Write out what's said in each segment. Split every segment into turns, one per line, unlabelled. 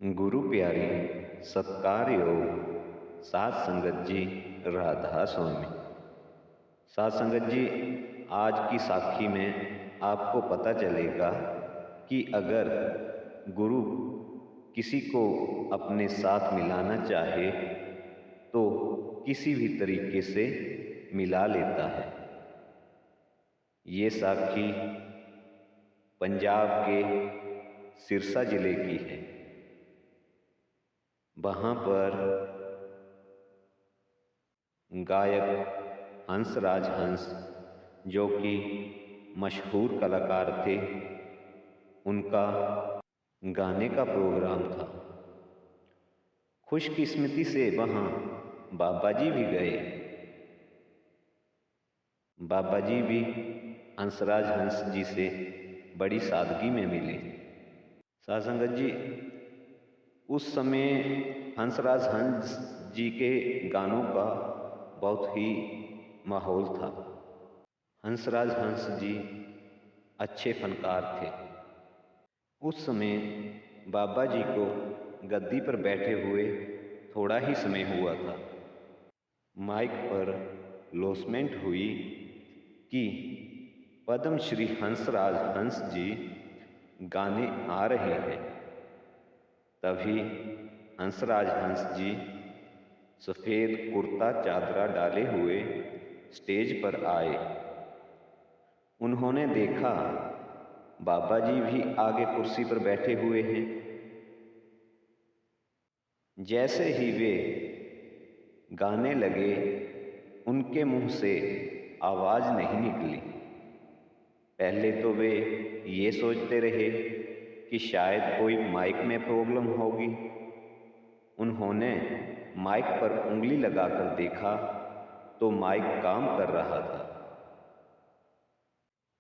गुरु प्यारी सत्कार योग सात संगत जी राधा स्वामी। सात संगत जी, आज की साखी में आपको पता चलेगा कि अगर गुरु किसी को अपने साथ मिलाना चाहे तो किसी भी तरीके से मिला लेता है। ये साखी पंजाब के सिरसा जिले की है। वहाँ पर गायक हंसराज हंस, जो कि मशहूर कलाकार थे, उनका गाने का प्रोग्राम था। खुशकिस्मती से वहाँ बाबा जी भी गए। बाबा जी भी हंसराज हंस जी से बड़ी सादगी में मिले। साध संगत जी, उस समय हंसराज हंस जी के गानों का बहुत ही माहौल था। हंसराज हंस जी अच्छे फनकार थे। उस समय बाबा जी को गद्दी पर बैठे हुए थोड़ा ही समय हुआ था। माइक पर लॉन्चमेंट हुई कि पद्म श्री हंसराज हंस जी गाने आ रहे हैं। तभी हंसराज हंस जी सफ़ेद कुर्ता चादरा डाले हुए स्टेज पर आए। उन्होंने देखा बाबा जी भी आगे कुर्सी पर बैठे हुए हैं। जैसे ही वे गाने लगे, उनके मुंह से आवाज़ नहीं निकली। पहले तो वे ये सोचते रहे कि शायद कोई माइक में प्रॉब्लम होगी। उन्होंने माइक पर उंगली लगाकर देखा तो माइक काम कर रहा था।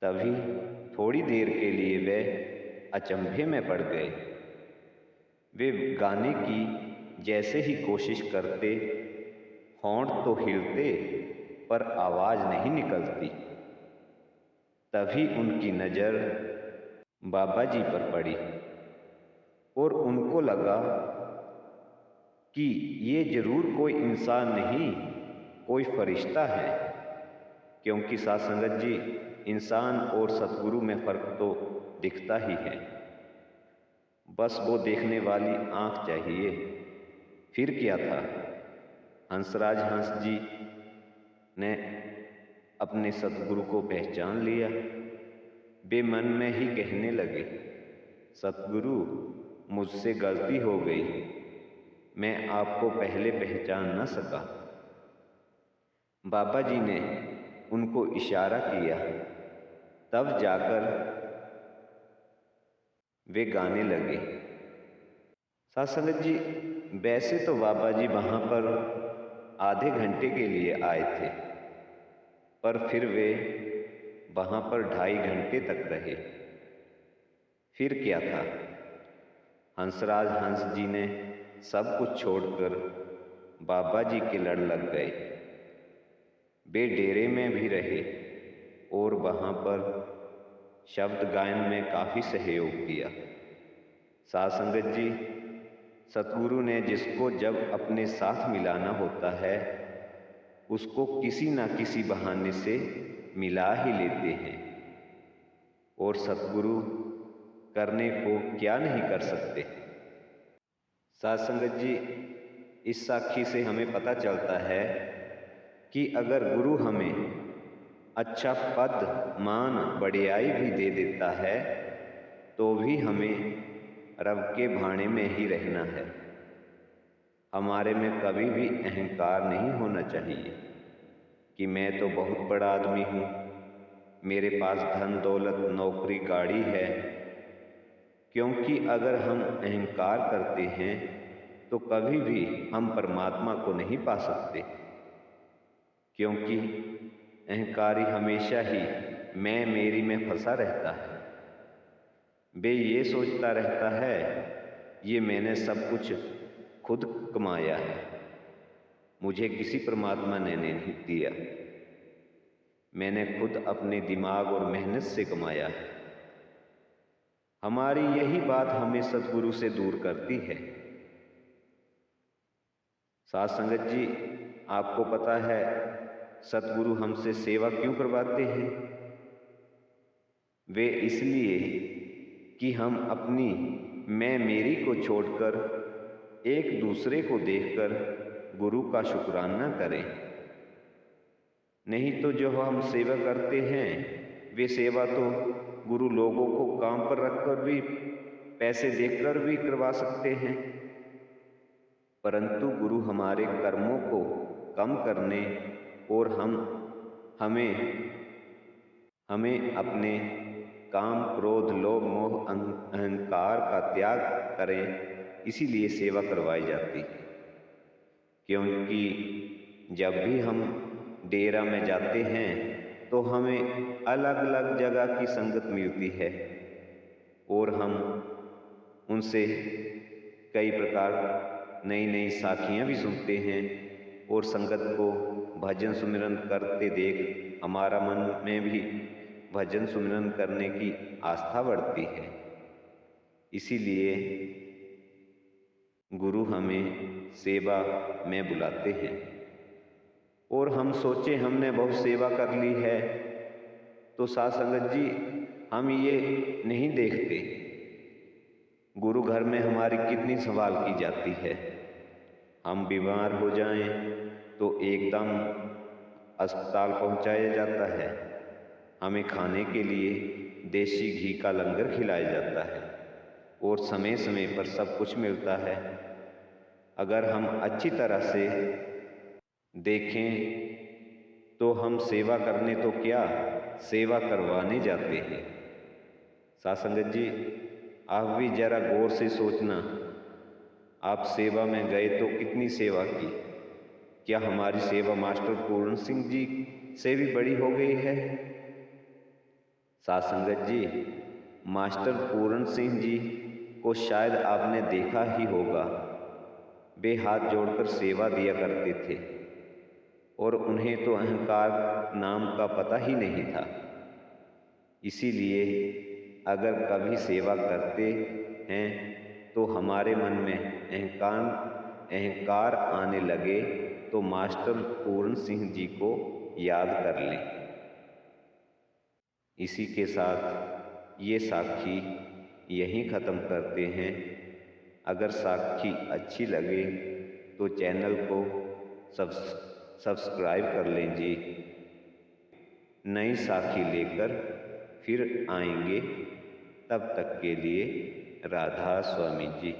तभी थोड़ी देर के लिए वे अचंभे में पड़ गए। वे गाने की जैसे ही कोशिश करते, होंठ तो हिलते पर आवाज़ नहीं निकलती। तभी उनकी नज़र बाबा जी पर पड़ी और उनको लगा कि ये जरूर कोई इंसान नहीं, कोई फरिश्ता है। क्योंकि साध संगत जी, इंसान और सतगुरु में फ़र्क तो दिखता ही है। बस वो देखने वाली आँख चाहिए। फिर क्या था, हंसराज हंस जी ने अपने सतगुरु को पहचान लिया। वे मन में ही कहने लगे, सतगुरु, मुझसे गलती हो गई, मैं आपको पहले पहचान न सका। बाबा जी ने उनको इशारा किया, तब जाकर वे गाने लगे। साथ संगत जी, वैसे तो बाबा जी वहाँ पर आधे घंटे के लिए आए थे, पर फिर वे वहाँ पर 2.5 घंटे तक रहे। फिर क्या था, हंसराज हंस जी ने सब कुछ छोड़कर बाबा जी के लड़ लग गए। वे डेरे में भी रहे और वहाँ पर शब्द गायन में काफ़ी सहयोग किया। साध संगत जी, सतगुरु ने जिसको जब अपने साथ मिलाना होता है, उसको किसी न किसी बहाने से मिला ही लेते हैं। और सतगुरु करने को क्या नहीं कर सकते। साध संगत जी, इस साखी से हमें पता चलता है कि अगर गुरु हमें अच्छा पद, मान, बढ़ियाई भी दे देता है तो भी हमें रब के भाने में ही रहना है। हमारे में कभी भी अहंकार नहीं होना चाहिए कि मैं तो बहुत बड़ा आदमी हूँ, मेरे पास धन दौलत नौकरी गाड़ी है। क्योंकि अगर हम अहंकार करते हैं तो कभी भी हम परमात्मा को नहीं पा सकते। क्योंकि अहंकारी हमेशा ही मैं मेरी में फंसा रहता है। वे ये सोचता रहता है, ये मैंने सब कुछ खुद कमाया है, मुझे किसी परमात्मा ने नहीं दिया, मैंने खुद अपने दिमाग और मेहनत से कमाया है। हमारी यही बात हमें सद्गुरु से दूर करती है। साध संगत जी, आपको पता है सद्गुरु हमसे सेवा क्यों करवाते हैं? वे इसलिए कि हम अपनी मैं मेरी को छोड़कर एक दूसरे को देखकर गुरु का शुक्राना करें। नहीं तो जो हम सेवा करते हैं वे सेवा तो गुरु लोगों को काम पर रखकर भी, पैसे देकर भी करवा सकते हैं, परंतु गुरु हमारे कर्मों को कम करने और हमें अपने काम, क्रोध, लोभ, मोह, अहंकार का त्याग करें, इसीलिए सेवा करवाई जाती है। क्योंकि जब भी हम डेरा में जाते हैं तो हमें अलग अलग जगह की संगत मिलती है और हम उनसे कई प्रकार नई नई साखियाँ भी सुनते हैं और संगत को भजन सुमिरन करते देख हमारा मन में भी भजन सुमिरन करने की आस्था बढ़ती है। इसीलिए गुरु हमें सेवा में बुलाते हैं और हम सोचे हमने बहुत सेवा कर ली है, तो साध संगत जी हम ये नहीं देखते गुरु घर में हमारी कितनी संभाल की जाती है। हम बीमार हो जाएं तो एकदम अस्पताल पहुंचाया जाता है, हमें खाने के लिए देसी घी का लंगर खिलाया जाता है और समय समय पर सब कुछ मिलता है। अगर हम अच्छी तरह से देखें तो हम सेवा करने तो क्या, सेवा करवाने जाते हैं। साध संगत जी, आप भी जरा गौर से सोचना, आप सेवा में गए तो कितनी सेवा की? क्या हमारी सेवा मास्टर पूर्ण सिंह जी से भी बड़ी हो गई है? साध संगत जी, मास्टर पूर्ण सिंह जी को शायद आपने देखा ही होगा, वे हाथ जोड़कर सेवा दिया करते थे और उन्हें तो अहंकार नाम का पता ही नहीं था। इसीलिए अगर कभी सेवा करते हैं तो हमारे मन में अहंकार आने लगे तो मास्टर पूर्ण सिंह जी को याद कर लें। इसी के साथ ये साखी यहीं ख़त्म करते हैं। अगर साखी अच्छी लगे तो चैनल को सब्सक्राइब कर लें जी। नई साखी लेकर फिर आएंगे, तब तक के लिए राधा स्वामी जी।